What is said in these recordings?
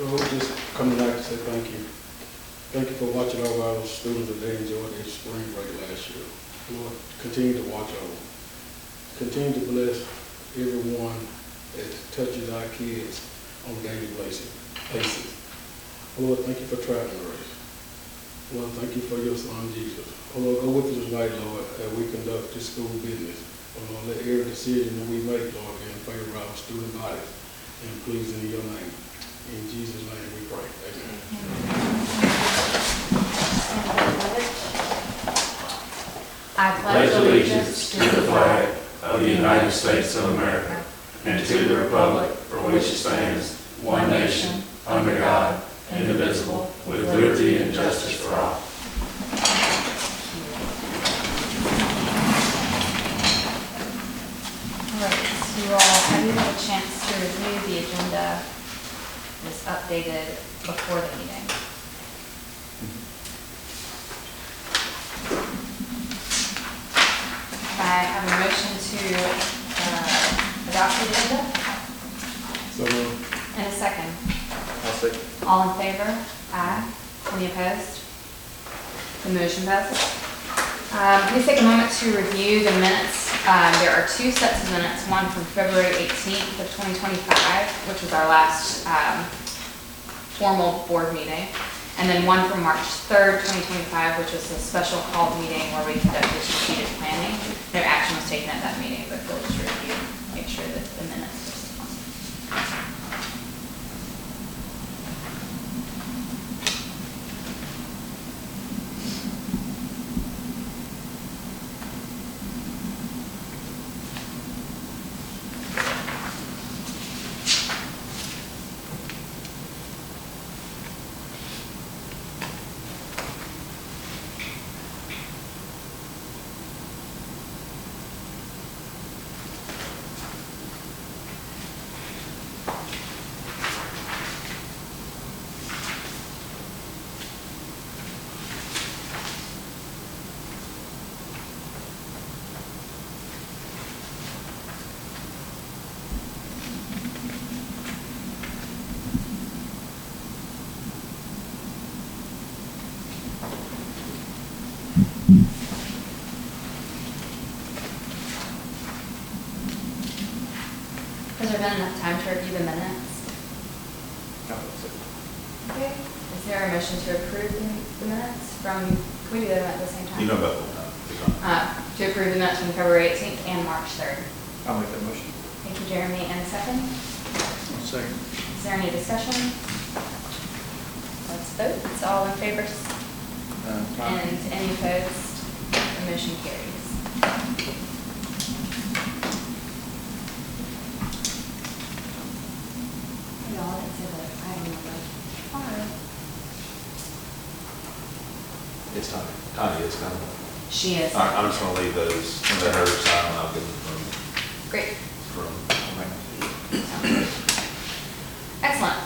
Well, we just come tonight to say thank you. Thank you for watching over our students that they enjoyed their spring break last year. Lord, continue to watch over them. Continue to bless everyone that touches our kids on a daily basis. Lord, thank you for traveling grace. Lord, thank you for your son, Jesus. Lord, go with us tonight, Lord, as we conduct this school business. Lord, let every decision that we make, Lord, be in favor of our student bodies and pleasing in your name. In Jesus' name we pray. Amen. I pledge allegiance to the flag of the United States of America and to the republic for which it stands, one nation, under God, indivisible, with liberty and justice for all. All right, so you all, have you had a chance to review the agenda that's updated before the meeting? I have a motion to adopt the agenda So, and a second. I'll second. All in favor? Aye. Any opposed? The motion passes. Please take a moment to review the minutes. There are two sets of minutes, one from February 18th of 2025, which was our last formal board meeting, and then one from March 3rd, 2025, which was a special called meeting where we conducted strategic planning. No action was taken at that meeting, but we'll just review, make sure that the minutes are. Has there been enough time to review the minutes? No, I'll second. Okay. Is there a motion to approve the minutes from, can we do them at the same time? You know about one. To approve the minutes from February 18th and March 3rd. I'll make that motion. Thank you, Jeremy. And a second? I'll second. Is there any discussion? Let's vote. It's all in favor and any opposed? The motion carries. Y'all, it's a item number 5. It's Tanya. Tanya is coming. She is. All right, I'm just gonna leave those, and let her sign, and I'll get them Great. from. Excellent.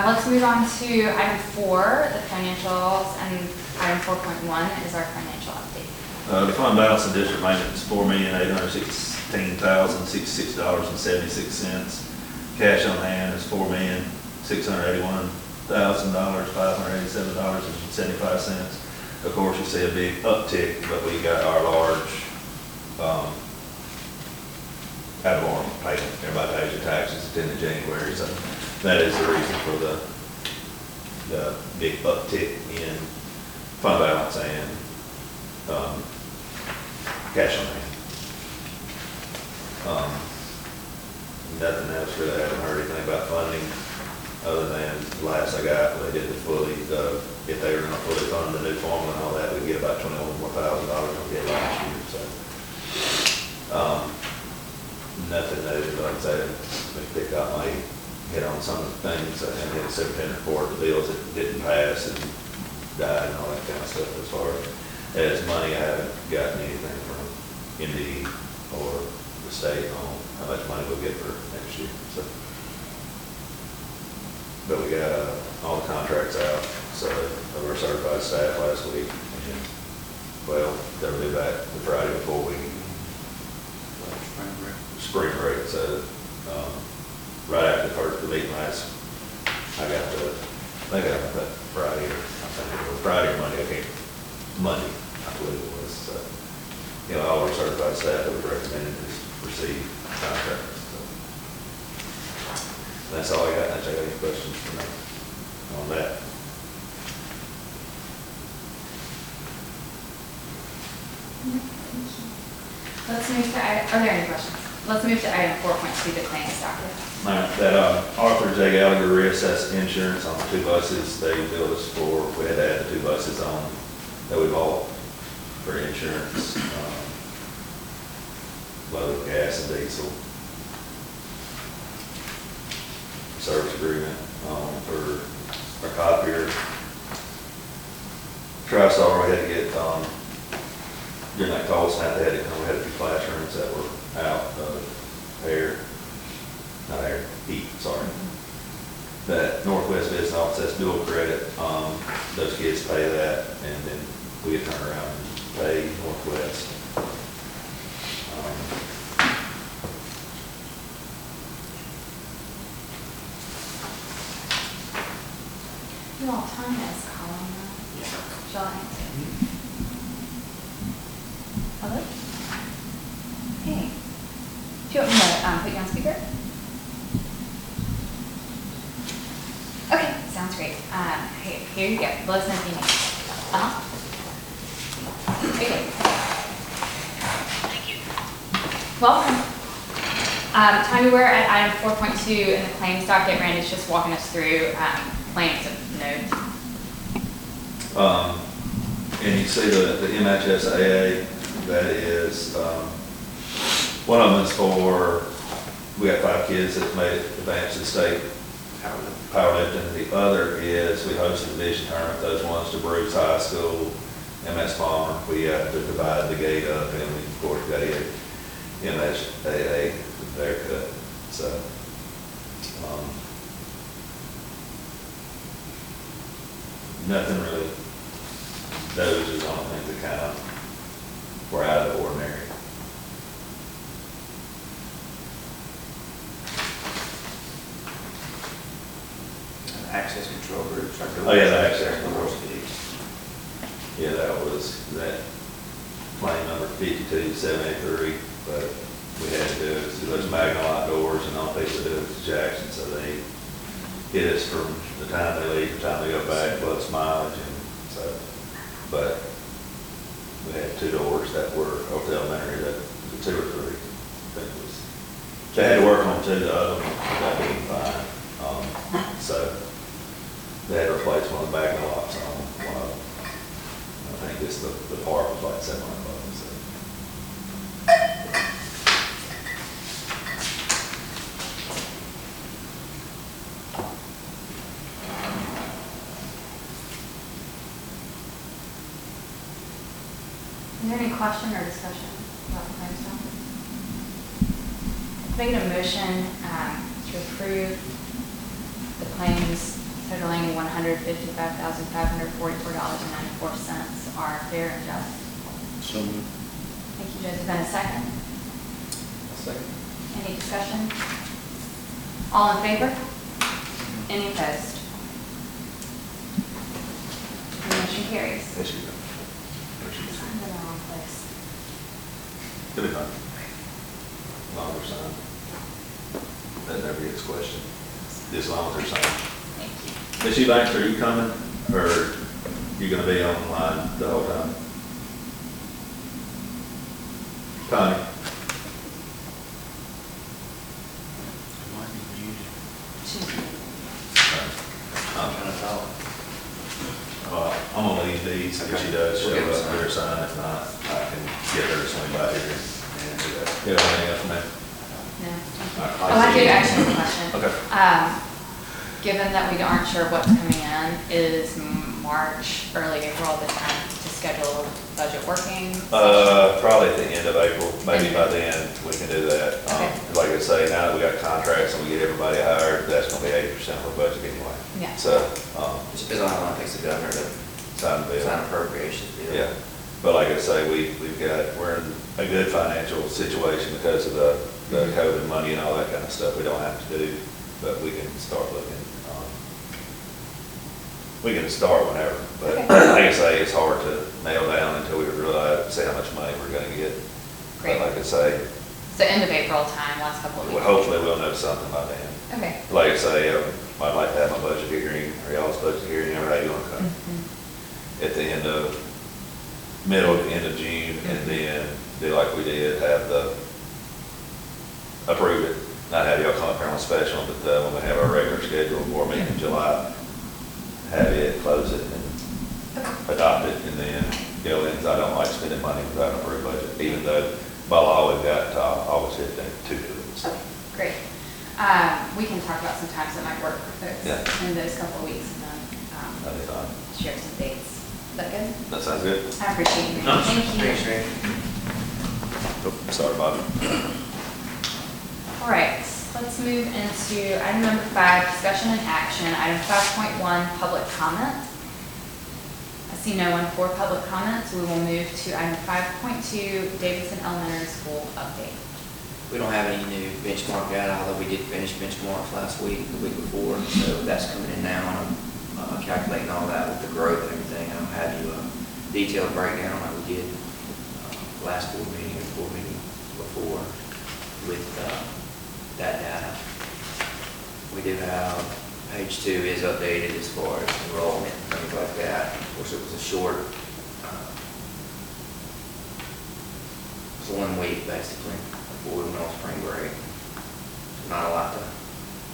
Let's move on to item 4, the financials, and item 4.1 is our financial update. The fund balance in district maintenance, $4,816,066.76. Cash on hand is $4,681,587.75. Of course, you see a big uptick, but we got our large, ad valorem payment. Everybody pays their taxes at the end of January, so that is the reason for the big uptick in fund balance and, cash on hand. Nothing else really, I haven't heard anything about funding, other than the last I got, they did the fully, if they were gonna fully fund the new formula and all that, we'd get about $21,000 more than we did last year, so. Nothing new, like I said, we picked up, my hit on some of the things, and hit the superintendent report, the bills that didn't pass and died and all that kind of stuff. As far as money, I haven't gotten anything from MD or the state on how much money we'll get for next year, so. But we got all the contracts out, so of our certified staff last week. And, well, they'll be back the Friday before we spring break. So right after the meeting last I got that Friday, or I think it was Friday or Monday, Monday, I believe it was, so. You know, all our certified staff that we recommended is receive contracts, so. That's all I got, unless I got any questions for me on that. Let's move to, are there any questions? Let's move to item 4.2, the claims docket. That Arthur J. Gallagher reassessed insurance on the 2 buses they billed us for. We had to add the 2 buses on that we bought for insurance, both gas and diesel. Service agreement for our copier. TriStar, we had to get, during that cold snap, they had to come, we had a few classrooms that were out of heat, sorry. That Northwest Business Office, that's dual credit, those kids pay that, and then we turn around and pay Northwest. You all, Tanya is calling now. Shall I answer? Hello? Hey. Do you want me to put you on speaker? Okay, sounds great. Hey, here you go. Let us know if you need. Okay. Thank you. Welcome. Tanya, we're at item 4.2 in the claims docket. Randy's just walking us through claims of note. And you see the MHSAA, that is, one of them is for, we got 5 kids that made advance to state powerlifting. The other is, we hosted a division tournament, those ones to Bruce High School, MS Palmer. We have to divide the gate up, and we, of course, got a MHSAA haircut, so. Nothing really, those are the only things that kind of were out of the ordinary. Access control groups. Oh, yeah, the access control. Yeah, that was, that claim number 5273, but we had to do it, so those Magnolite doors and all people do it to Jackson, so they hit us from the time they leave, the time they go back, plus mileage, and so, but we had 2 doors that were over the elementary, that was 2 or 3, I think it was. They had to work on 2 of them, that being fine. So they had to replace one of the Magnolites on one of them. I think this, the part was like $700. So. Is there any question or discussion about the claims docket? Can I get a motion to approve the claims totaling $155,544.94 are fair and just? So moved. Thank you, Joseph. And a second? Second. Any discussion? All in favor? Any opposed? The motion carries. Yes, you go. I'm in the wrong place. It'll be fine. Longer sign. That never gets questioned. As long as they're signed. Thank you. Ms. Eubanks, are you coming, or you gonna be online the whole time? Connie? I'm gonna talk. I'm gonna leave these, if she does show up, let her sign, if not, I can get her to swing by here and do that. You have anything else, ma'am? No. Thank you. All right. Oh, I do actually have a question. Okay. Given that we aren't sure what's coming in, is March, early April the time to schedule budget working? Probably at the end of April, maybe by then, we can do that. Okay. Like I say, now that we got contracts and we get everybody hired, that's gonna be 80% of our budget anyway. Yeah. So, Just depends on how long it takes the governor to sign the bill. sign appropriations bill. Yeah, but like I say, we're in a good financial situation because of the COVID money and all that kind of stuff we don't have to do, but we can start looking we can start whenever, but Okay. like I say, it's hard to nail down until we realize, see how much money we're gonna get. Great. But like I say, So end of April time, last couple of well, weeks. hopefully we'll know something by then. Okay. Like I say, I'd like to have my budget hearing, or y'all's budget hearing, or how you wanna come, Mhm. at the end of, middle to end of June, and then do like we did, have the, approve it, not have y'all come up here on special, but when we have our regular scheduled board meeting in July, have it, close it, and adopt it, and then go in, 'cause I don't like spending money without an approved budget, even though by law we've got August 15th to do it. So, Okay, great. We can talk about some times that might work for folks Yeah. in those couple of weeks and then that'd be fine. share some dates. Is that good? That sounds good? I appreciate you. Thank you. Thanks, Randy. Oh, sorry, Bobby. All right, let's move into item number 5, discussion and action. Item 5.1, public comment. I see no one for public comments. We will move to item 5.2, Davidson Elementary School update. We don't have any new benchmark data, although we did finish benchmarks last week, the week before, so that's coming in now, and I'm calculating all that with the growth and everything. I'll have you a detailed breakdown like we did last board meeting and board meeting before with that data. We do have, page 2 is updated as far as enrollment and things like that. Of course, it was a short, it was 1 week basically before we went on spring break. Not a lot to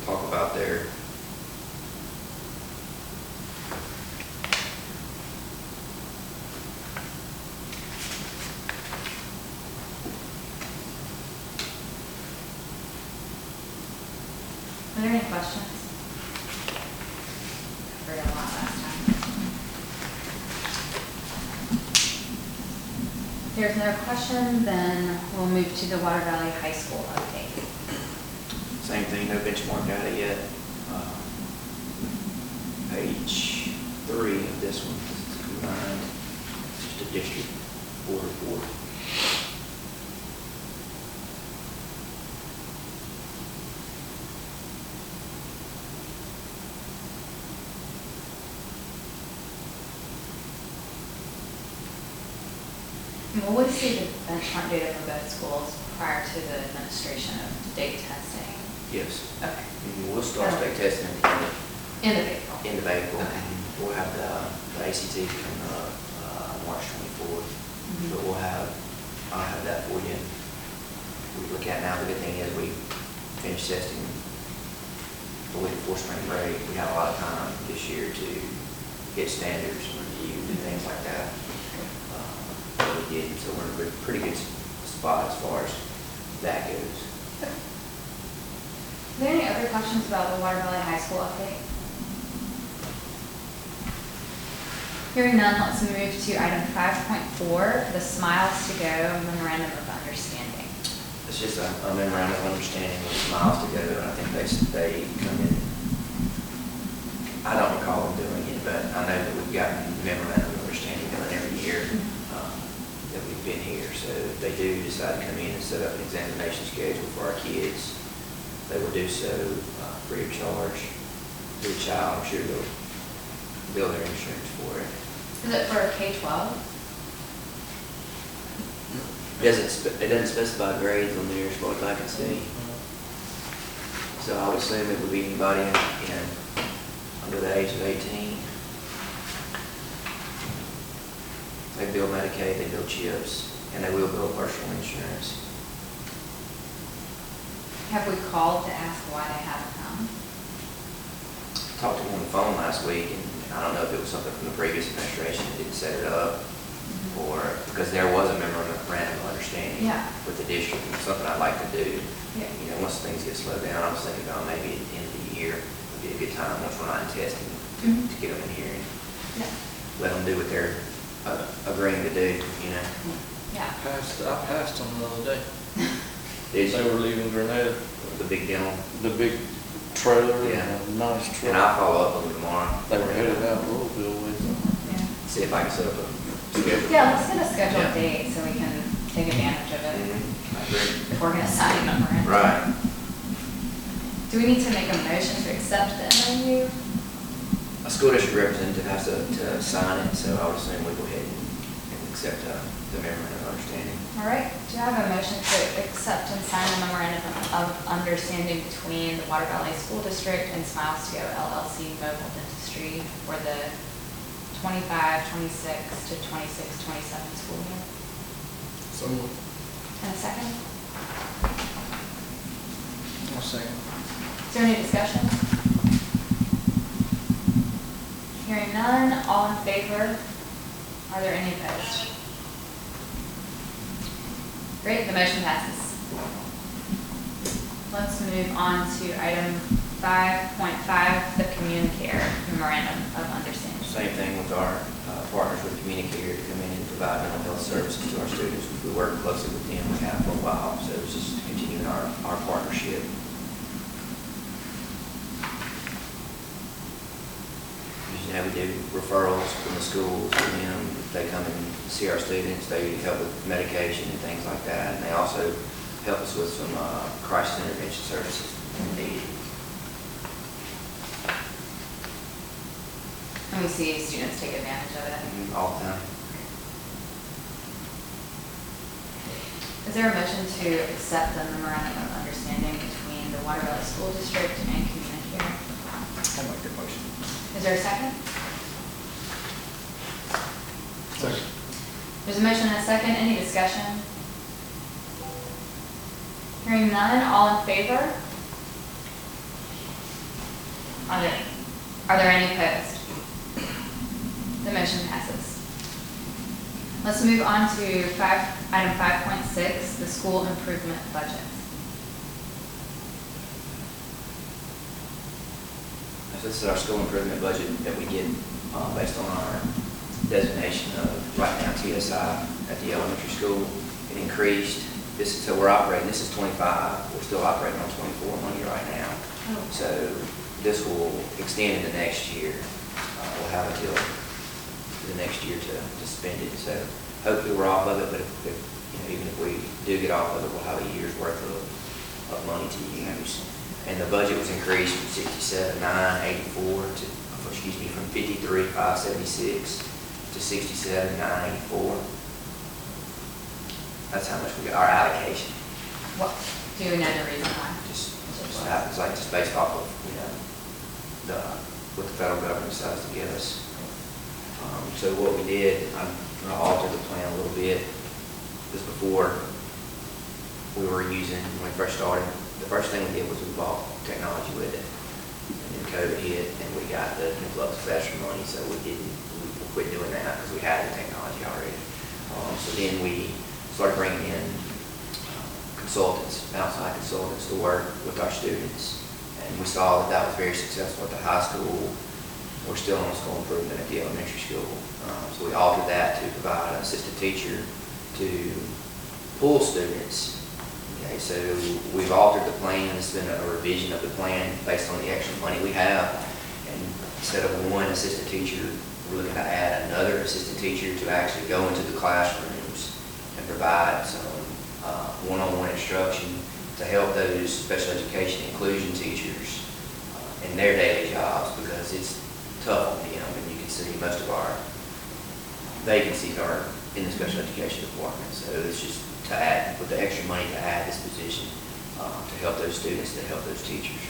talk about there. Are there any questions? Covered a lot last time. If there's no question, then we'll move to the Water Valley High School update. Same thing, no benchmark data yet. Page 3 of this one, this is combined, it's just a district board report. Will we see the benchmark data from both schools prior to the administration of state testing? Yes. Okay. And we'll start state testing at End of April. the end of April. Okay. We'll have the ACT coming up March 24th. Mhm. So I'll have that for you. We look at now, the good thing is we finished testing the week before spring break. We had a lot of time this year to get standards reviewed and things like that. We did, so we're in a pretty good spot as far as that goes. Are there any other questions about the Water Valley High School update? Hearing none, let's move to item 5.4, the Smiles to Go Memorandum of Understanding. It's just a memorandum of understanding with Smiles to Go, and I think they come in, I don't recall them doing it, but I know that we've gotten memorandum of understanding done every year that we've been here. So if they do decide to come in and set up an examination schedule for our kids, they will do so free of charge to the child. I'm sure they'll bill their insurance for it. Is it for K-12? It doesn't specify grades on there as far as I can see. So I would assume it would be anybody under the age of 18. They bill Medicaid, they bill CHIPS, and they will bill personal insurance. Have we called to ask why they haven't come? Talked to them on the phone last week, and I don't know if it was something from the previous administration that didn't set it up, or because there was a memorandum of understanding Yeah. with the district, and it's something I'd like to do. Yeah. You know, once things get slowed down, I was thinking about maybe at the end of the year would be a good time, once we're not in testing, Mhm. to get them in here and Yeah. let them do what they're agreeing to do, you know. Yeah. I passed them the other day. Did They you, were leaving Grenada, the big dental, the big trailer, Yeah. and a nice and truck. I'll follow up with them tomorrow. They were headed out Louisville with them. Yeah. See if I can set up a schedule. Yeah, let's get a scheduled Yeah. date so we can take advantage of it I agree. if we're gonna sign a memorandum. Right. Do we need to make a motion to accept the MOU? a school district representative has to sign it, so I would assume we go ahead and accept the memorandum of understanding. All right, do I have a motion to accept and sign the memorandum of understanding between the Water Valley School District and Smiles to Go LLC Mobile Dentistry for the 25-26 to 26-27 school year? So moved. And a second? I'll second. Is there any discussion? Hearing none, all in favor? Are there any opposed? Great, the motion passes. Let's move on to item 5.5, the Communicare Memorandum of Understanding. Same thing with our partners with Communicare to come in and provide mental health services to our students. We work closely with them, we have for a while, so it's just continuing our partnership. Usually we do referrals from the schools to them. They come and see our students, they help with medication and things like that. And they also help us with some crisis intervention services when needed. And we see students take advantage of it. All the time. Is there a motion to accept the memorandum of understanding between the Water Valley School District and Communicare? I'll make that motion. Is there a second? Second. There's a motion and a second. Any discussion? Hearing none, all in favor? Are there any opposed? The motion passes. Let's move on to item 5.6, the school improvement budget. So this is our school improvement budget that we get based on our designation of right now TSI at the elementary school. It increased. So we're operating, this is 25. We're still operating on 24 money right now. Oh. So this will extend into next year. We'll have until the next year to spend it. So hopefully we're off of it, but even if we do get off of it, we'll have a year's worth of money to use. And the budget was increased from 67,984 to, from 53,576 to 67,984. That's how much we got, our allocation. What, do you know the reason why? Just happens, like just based off of, what the federal government decides to give us. So what we did, I'm going to alter the plan a little bit. Because before, we were using, when we first started, the first thing we did was we bought technology with it. And then COVID hit, and we got the influx of extra money, so we quit doing that because we had the technology already. So then we started bringing in consultants, outside consultants to work with our students. And we saw that was very successful at the high school. We're still on school improvement at the elementary school. So we altered that to provide an assistant teacher to pull students. Okay, so we've altered the plan. It's been a revision of the plan based on the extra money we have. And instead of one assistant teacher, we're looking to add another assistant teacher to actually go into the classrooms and provide some one-on-one instruction to help those special education inclusion teachers in their daily jobs, because it's tough on them. And you can see most of our vacancies are in the special education department. So it's just to add, with the extra money to add this position to help those students, to help those teachers.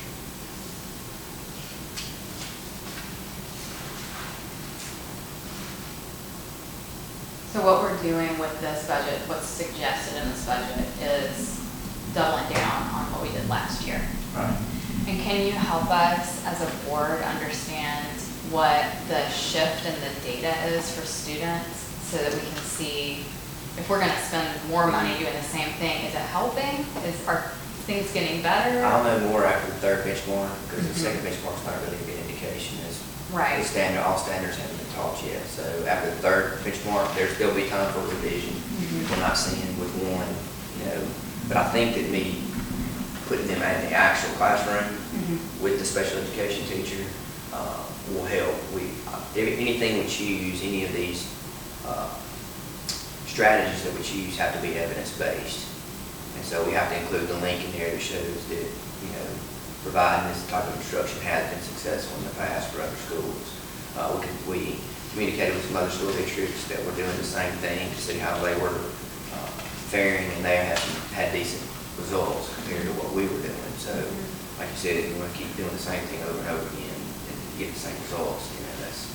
So what we're doing with this budget, what's suggested in this budget is doubling down on what we did last year. Right. And can you help us as a board understand what the shift in the data is for students so that we can see if we're gonna spend more money doing the same thing, is it helping? Are things getting better? I'll know more after the third benchmark, because the second benchmark's not really a good indication. Right. All standards haven't been taught yet. So after the third benchmark, there'll still be time for revision. We're not seeing with one, but I think that me putting them in the actual classroom with the special education teacher will help. Anything we choose, any of these strategies that we choose have to be evidence-based. And so we have to include the link in there that shows that, providing this type of instruction has been successful in the past for other schools. We communicated with some other school districts that were doing the same thing to see how they were faring, and they had decent results compared to what we were doing. So, like you said, if you want to keep doing the same thing over and over again and get the same results, that's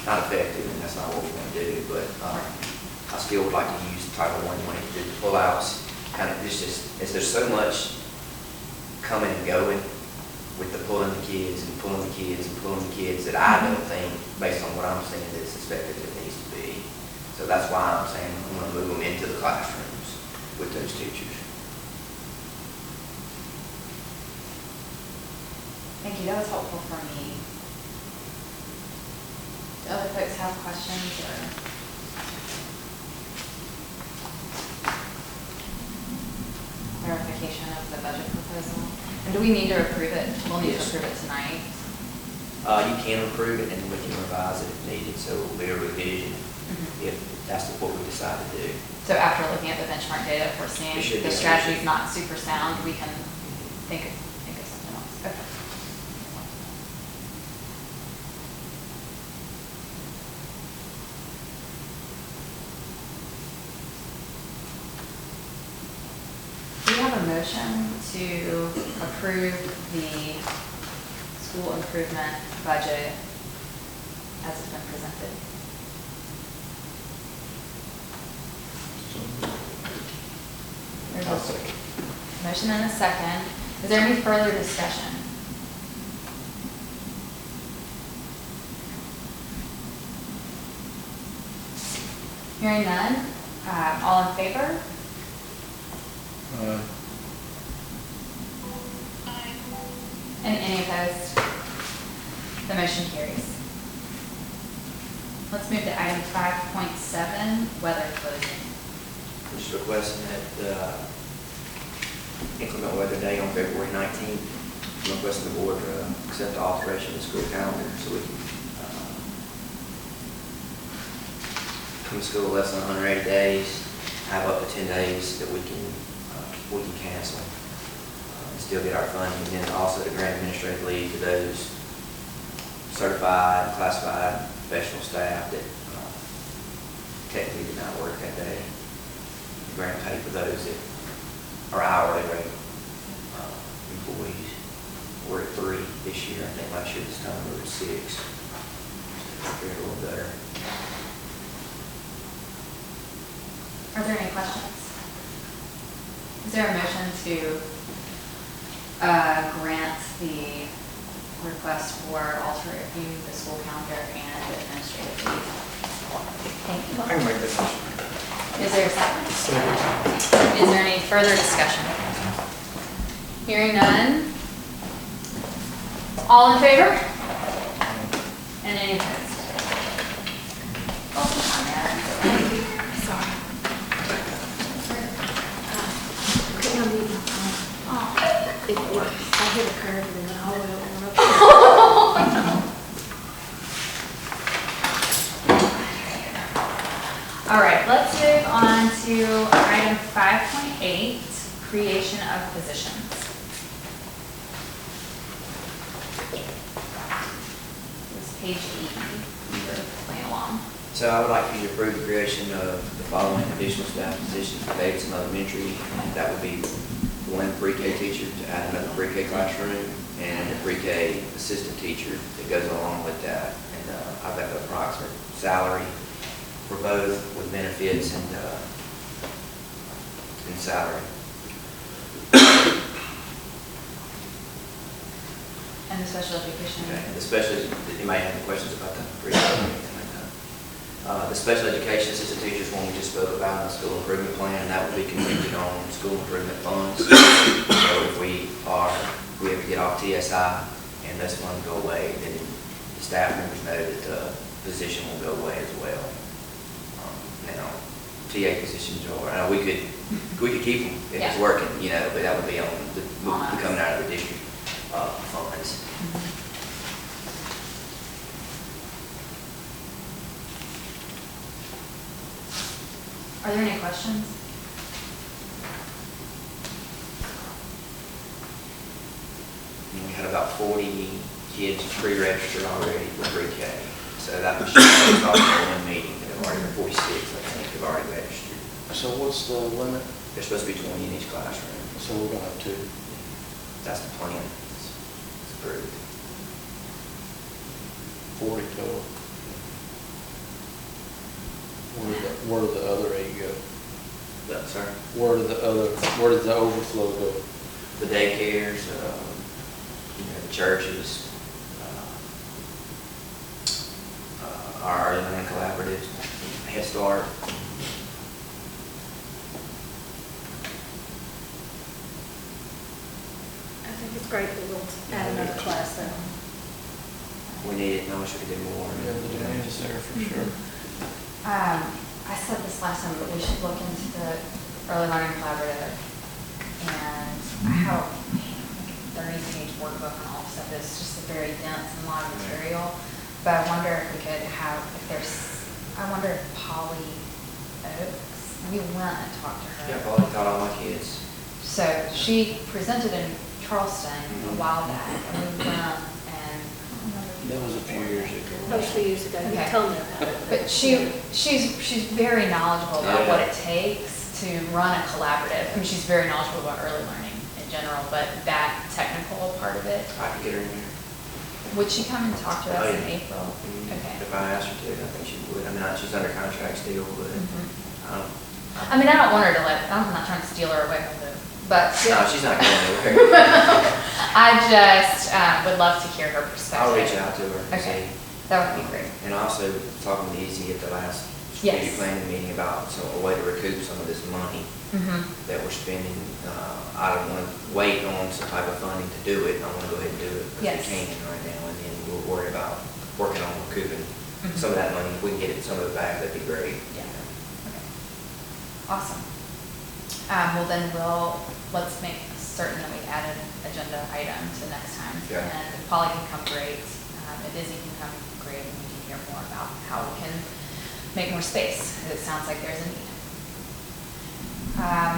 not effective, and that's not what we want to do. But I still would like to use Title I money to do the pullouts. Kind of just as there's so much coming and going with the pulling the kids and pulling the kids and pulling the kids that I don't think, based on what I'm seeing, that it's expected that it needs to be. So that's why I'm saying I'm going to move them into the classrooms with those teachers. Thank you, that was helpful for me. Do other folks have questions or? Verification of the budget proposal? And do we need to approve it? We'll need to Yes. approve it tonight. You can approve it, and we can revise it if needed, so it will be a revision if that's what we decide to do. So after looking at the benchmark data, if we're seeing It should be the a strategy is revision. not super sound, we can think of something else. Okay. Do you have a motion to approve the school improvement budget as it's been presented? There's a motion and a second. Is there any further discussion? Hearing none, all in favor? And any opposed? The motion carries. Let's move to item 5.7, weather closing. I'm just requesting that inclement weather day on February 19th, I'm requesting the board accept the alteration of the school calendar so we can come to school less than 180 days, have up to 10 days that we can cancel and still get our funding. And then also to grant administrative leave to those certified, classified professional staff that technically did not work that day. Grant pay for those that are hourly rate employees. We're at 3 this year. I think last year this time we were at 6. Fared a little better. Are there any questions? Is there a motion to grant the request for altering the school calendar and administrative leave? Thank you. I can make that motion. Is there a second? Is there any further discussion? Hearing none. All in favor? And any opposed? Oh, on there. Sorry. Couldn't unmute my phone. Oh, it works. I hit a curve and then all the way over. All right, let's move on to item 5.8, creation of positions. This is page 80, you're playing along. So I would like for you to approve the creation of the following additional staff positions for Davidson Elementary. And that would be one pre-K teacher to add another pre-K classroom and a pre-K assistant teacher that goes along with that. And I've got the approximate salary for both with benefits and salary. And the special education. Okay. Especially, you might have any questions about the pre-K or anything like that. The special education assistant teachers, one we just spoke about in the school improvement plan, that would be contingent on school improvement funds. So if we ever get off TSI and those funds go away, then the staff members know that the position will go away as well. Now, TA positions are, we could keep them if it's Yeah. working, but that would be on the On us. coming out of the district funds. Are there any questions? And we had about 40 kids pre-registered already for pre-K. So that was just off for one meeting, they've already been 46, I think, they've already registered. So what's the limit? There's supposed to be 20 in each classroom. So we're gonna have two. That's the plan. It's approved. 40 total. Where did the other 8 go? But, sir, Where did the overflow go? the daycares, the churches, our early learning collaborative, Head Start. I think it's great that we'll add another class though. We need it, and I wish we could do more. Yeah, the demand is there for sure. I said this last time, but we should look into the early learning collaborative. And I have like a 30-page workbook on all stuff. It's just a very dense and a lot of material. But I wonder if we could have, I wonder if Polly Oaks, we went and talked to her. Yeah, Polly taught all my kids. So she presented in Charleston a while back, and we went and, That was a few years ago. That was a few years ago, you Okay. told me about it. but she's very knowledgeable about Yeah. what it takes to run a collaborative. I mean, she's very knowledgeable about early learning in general, but that technical part of it. I could get her in here. Would she come and talk to us Oh, in yeah. April? Okay. If I asked her to, I think she would. I mean, she's under contract still, but, Mhm. I mean, I don't want her to I'm not trying to steal her away from it, but no, she's not going anywhere. I just would love to hear her perspective. I'll reach out to her and Okay. see. That would be great. And also talking to Izzy at the last Yes. strategic planning meeting about a way to recoup some of this money Mm-hmm. that we're spending. I don't want to wait on some type of funding to do it. I want to go ahead and do it Yes. if we can right now. And then we'll worry about working on recouping Mhm. some of that money. If we can get some of it back, that'd be great. Yeah. Okay. Awesome. Well, then let's make certain that we add an agenda item to next time. Yeah. And if Polly can come, great. If Izzy can come, great. And we can hear more about how we can make more space. It sounds like there's a need.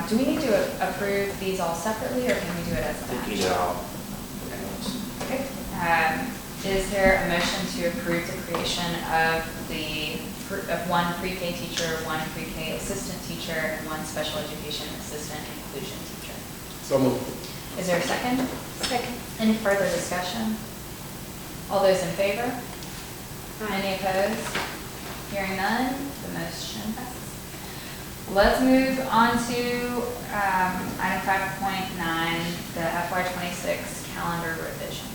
Do we need to approve these all separately, or can we do it as a I think batch? you all. Okay. Is there a motion to approve the creation of one pre-K teacher, one pre-K assistant teacher, and one special education assistant inclusion teacher? So moved. Is there a second? Second. Any further discussion? All those in favor? Any opposed? Hearing none, the motion passes. Let's move on to item 5.9, the FY26 calendar revision.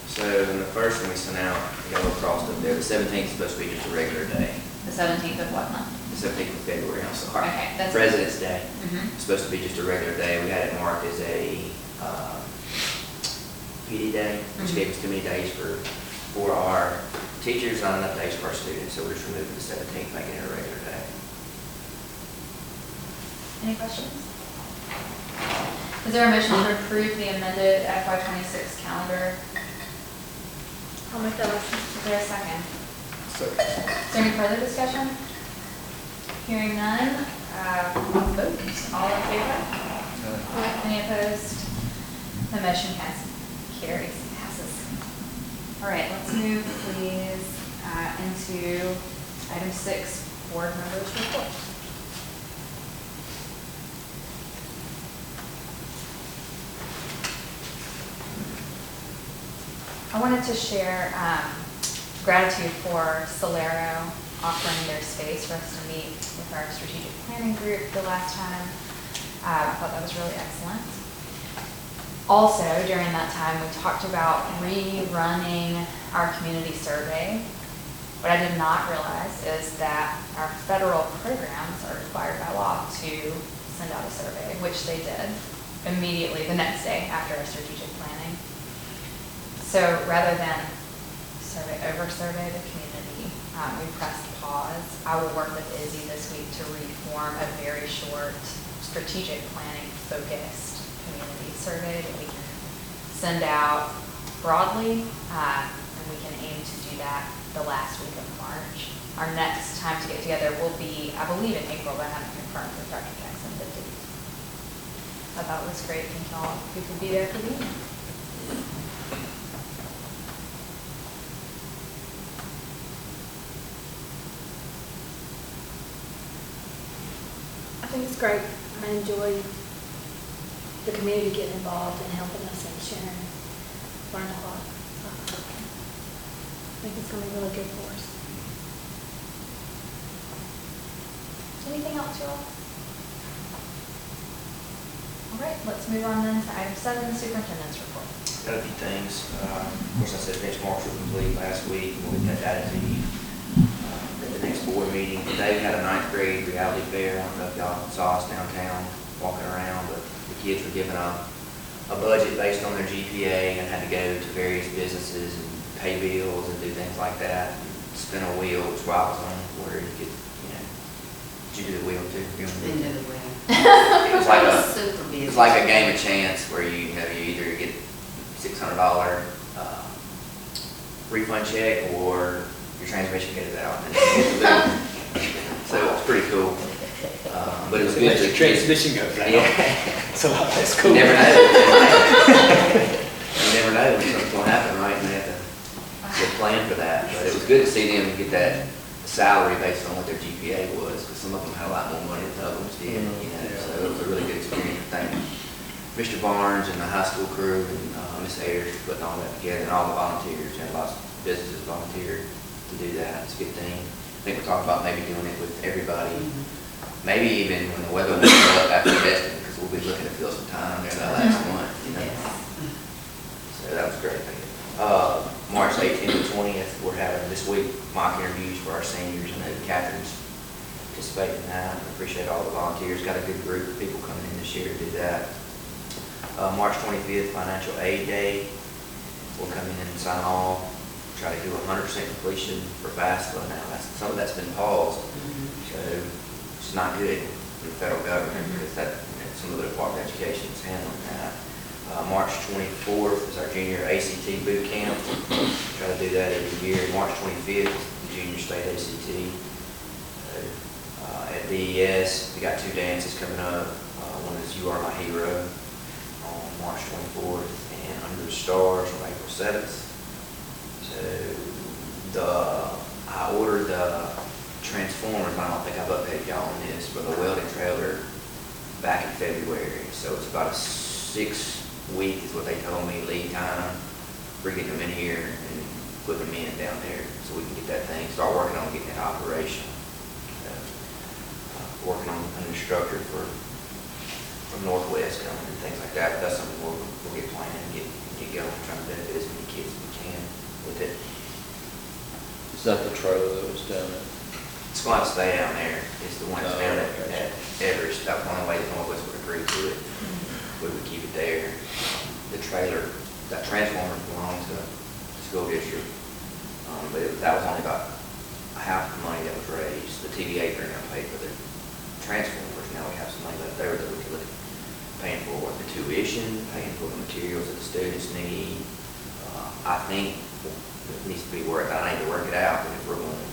So in the first one we sent out, yellow crossed up there, the 17th is supposed to be just a regular day. The 17th of what month? The 17th of February, I'm sorry. Okay, that's- President's Day. Mhm. It's supposed to be just a regular day. We had it marked as a PD day, which Mhm. gave us too many days for our teachers, not enough days for our students. So we're just removing the 17th, making it a regular day. Any questions? Is there a motion to approve the amended FY26 calendar? I'll make that motion. Is there a second? Second. Is there any further discussion? Hearing none, vote. All in favor? Any opposed? The motion passes. All right, let's move please into item 6, board members' report. I wanted to share gratitude for Solero offering their space for us to meet with our strategic planning group the last time. I thought that was really excellent. Also, during that time, we talked about rerunning our community survey. What I did not realize is that our federal programs are required by law to send out a survey, which they did immediately the next day after our strategic planning. So rather than survey the community, we pressed pause. I will work with Izzy this week to reform a very short strategic planning focused community survey that we can send out broadly, and we can aim to do that the last week of March. Our next time to get together will be, I believe, in April, but I haven't confirmed with Dr. Jackson the date. I thought it was great. Thank you all who could be there for the meeting. great. I enjoy the community getting involved and helping us and sharing, learning a lot. I think it's gonna be really good for us. Anything else, you all? All right, let's move on then to item 7, the superintendent's report. Got a few things. Of course, I said benchmarks were complete last week. We'll get that added to you at the next board meeting. Today we had a 9th grade reality fair. I don't know if y'all saw us downtown walking around, but the kids were given a budget based on their GPA and had to go to various businesses and pay bills and do things like that. Spin a wheel, which I was on, where you could, did you do the wheel too? Been to the well. It was like Super busy. it's like a game of chance where you either get $600 refund check or your transmission goes out. So it was pretty cool. But it was good. Unless your transmission goes out. Yeah. So that's You cool. never know. You never know when something's gonna happen, right? And they have to plan for that. But it was good to see them get that salary based on what their GPA was, because some of them had a lot more money than others did, so it was a really good experience. Thank Mr. Barnes and the high school crew and Miss Ayers for putting all that together, and all the volunteers, and lots of businesses volunteered to do that. It's a good thing. I think we're talking about maybe doing it with everybody, maybe even when the weather warms up after testing, because we'll be looking to fill some time there that last month, So that was great. March 18th and 20th, we're having this week mock interviews for our seniors. I know Catherine's participating in that. I appreciate all the volunteers. Got a good group of people coming in this year to do that. March 25th, Financial Aid Day. We'll come in and sign off. Try to do 100% completion for FAFSA. Now, some of that's been paused, so it's not good for the federal government because some of the Department of Education is handling that. March 24th is our junior ACT boot camp. Try to do that every year. March 25th, the junior state ACT. At BES, we got 2 dances coming up. One is You Are My Hero on March 24th, and Under the Stars on April 7th. So I ordered the Transformers. I don't think I've updated y'all on this, but the welding trailer back in February. So it's about a 6-week is what they told me lead time for getting them in here and putting them in down there so we can get that thing, start working on getting it operational. Working on an instructor from Northwest coming and things like that. But that's something we'll get planning and get going, trying to benefit as many kids as we can with it. Is that the trailer that was down there? It's going to stay down there. It's the one that's down at gotcha. Everest. That was the only way that Northwest would agree to it. We would keep it there. The trailer, that transformer belonged to the school district. But that was only about half the money that was raised. The TVA program paid for the transformers. Now we have some money left over that we could look at paying for the tuition, paying for the materials that the students need. I think it needs to be worked out. I need to work it out, but if we're going to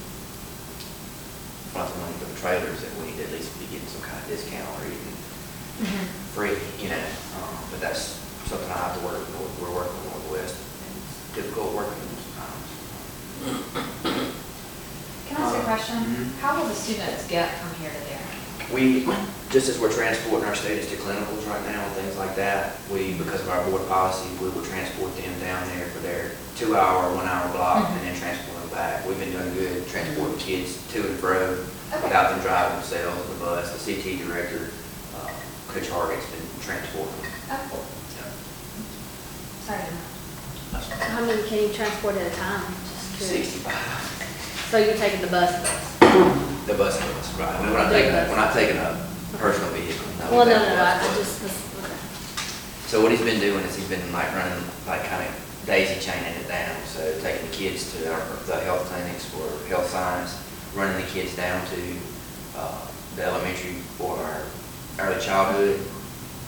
front the money for the trailers, that we need to at least be getting some kind of discount or even free, but that's something I have to work with. We're working with Northwest, and it's difficult working with them sometimes. Can I ask a question? How will the students get from here to there? We, just as we're transporting our students to clinicals right now and things like that, because of our board policy, we will transport them down there for their 2-hour, 1-hour block and then transport them back. We've been doing good transporting kids to and fro without them driving themselves on the bus. The CT director, Coach Hargate's been transporting them. Oh, cool. Sorry. How many can you transport at a time? Just curious. 65. So you're taking the bus? The bus, right. I mean, we're not taking a personal vehicle. Well, we're no, taking a I bus. just, okay. So what he's been doing is he's been like running, like kind of daisy chaining it down. So taking the kids to the health clinics for health science, running the kids down to the elementary for our early childhood,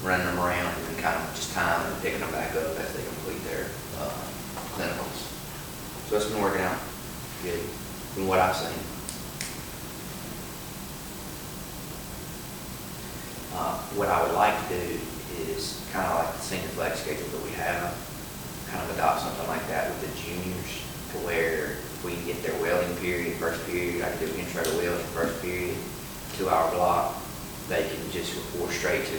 running them around and then kind of just time and picking them back up as they complete their clinicals. So it's been working out good from what I've seen. What I would like to do is kind of like the senior flex schedule that we have, kind of adopt something like that with the juniors, to where if we get their welding period, first period, I can do intro to welding first period, 2-hour block, they can just report straight to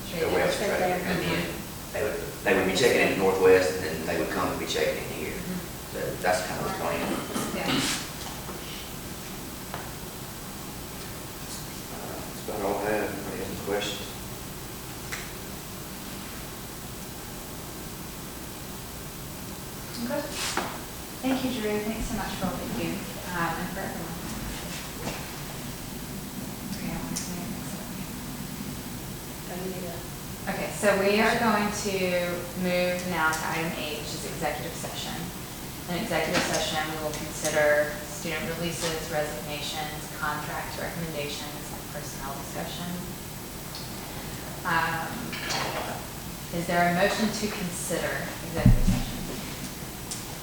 Straight the to- Webster straight Trader. there. And then they would be checking in Northwest, and then they would come and be checking in here. So that's kind of the plan. Yeah. That's about all I have. Anybody have any questions? Okay. Thank you, Drew. Thanks so much for all that you do, and for everyone. Okay, I want to mix it up. I need a, Okay, so we are going to move now to item H, which is executive session. In executive session, we will consider student releases, resignations, contracts, recommendations, and personnel discussion. Is there a motion to consider executive session?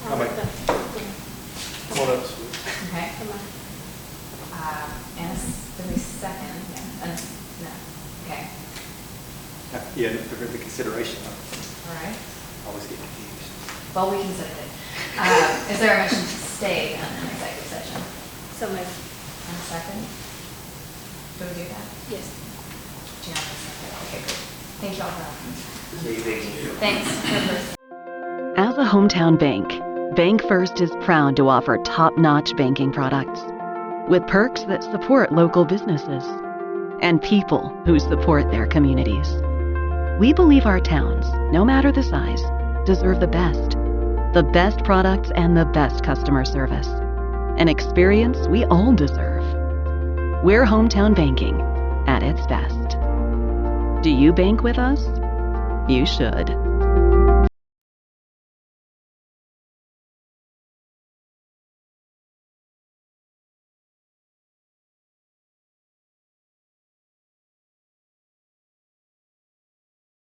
I'll make that. Come on up, Sue. Okay. Come on. Anna, did we second? Yeah. No. Okay. Yeah, for the consideration, All right. I always get confused. Well, we considered it. Is there a motion to stay in an executive session? So moved. And a second? Do we do that? Yes. Gianna, second. Okay, good. Thank you all for that. See you, Vicky. Thanks. As a hometown bank, BankFirst is proud to offer top-notch banking products with perks that support local businesses and people who support their communities. We believe our towns, no matter the size, deserve the best products and the best customer service, an experience we all deserve. We're hometown banking at its best. Do you bank with us? You should.